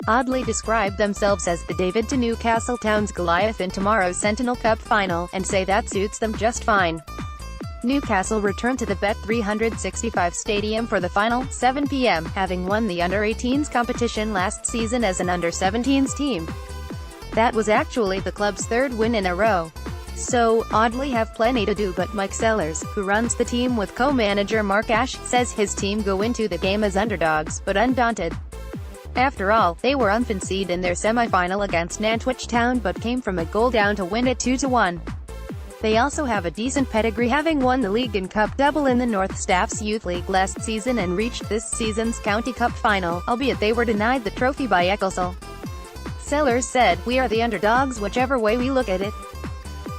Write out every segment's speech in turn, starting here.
Audley described themselves as the David to Newcastle Town's Goliath in tomorrow's Sentinel Cup final, and say that suits them just fine. Newcastle returned to the Bet365 Stadium for the final, 7 p.m., having won the Under-18s competition last season as an Under-17s team. That was actually the club's third win in a row. So, Audley have plenty to do, but Mike Sellers, who runs the team with co-manager Mark Ashe, says his team go into the game as underdogs, but undaunted. After all, they were unfancied in their semi-final against Newcastle Town but came from a goal down to win it 2-1. They also have a decent pedigree, having won the league and cup double in the North Staff's Youth League last season and reached this season's County Cup final, albeit they were denied the trophy by Ecclesall. Sellers said, "We are the underdogs whichever way we look at it.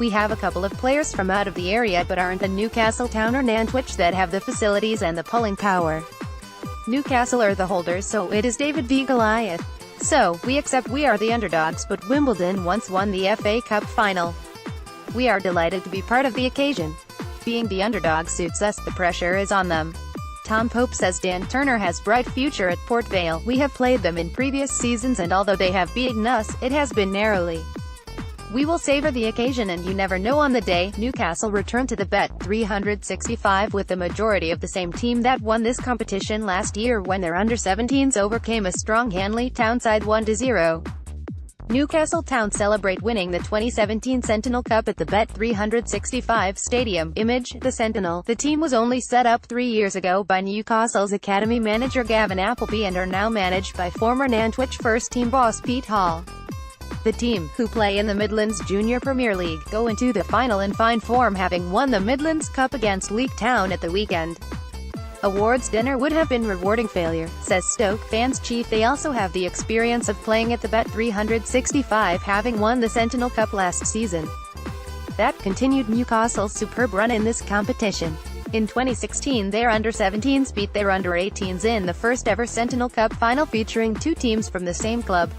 We have a couple of players from out of the area but aren't a Newcastle Town or Nantwich that have the facilities and the pulling power. Newcastle are the holders, so it is David v Goliath. So, we accept we are the underdogs, but Wimbledon once won the FA Cup final. We are delighted to be part of the occasion. Being the underdog suits us, the pressure is on them." Tom Pope says Dan Turner has bright future at Port Vale. "We have played them in previous seasons and although they have beaten us, it has been narrowly. We will savor the occasion and you never know on the day." Newcastle returned to the Bet365 with the majority of the same team that won this competition last year when their under-17s overcame a strong Hanley Town side 1-0. Newcastle Town celebrate winning the 2017 Sentinel Cup at the Bet365 Stadium. Image, the Sentinel. The team was only set up 3 years ago by Newcastle's academy manager Gavin Appleby and are now managed by former Nantwich first-team boss Pete Hall. The team, who play in the Midlands Junior Premier League, go into the final in fine form, having won the Midlands Cup against Leek Town at the weekend. Awards dinner would have been rewarding failure, says Stoke fans chief. They also have the experience of playing at the Bet365, having won the Sentinel Cup last season. That continued Newcastle's superb run in this competition. In 2016 their under-17s beat their under-18s in the first ever Sentinel Cup final featuring two teams from the same club.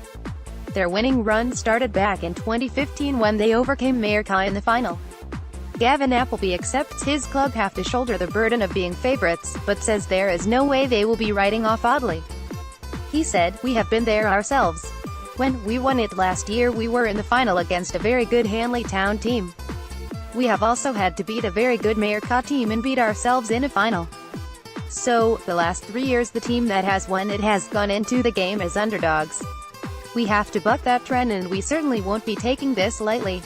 Their winning run started back in 2015 when they overcame Mallorca in the final. Gavin Appleby accepts his club have to shoulder the burden of being favourites, but says there is no way they will be writing off Audley. He said, "We have been there ourselves. When we won it last year we were in the final against a very good Hanley Town team. We have also had to beat a very good Mallorca team and beat ourselves in a final. So, the last 3 years the team that has won it has gone into the game as underdogs. We have to buck that trend and we certainly won't be taking this lightly."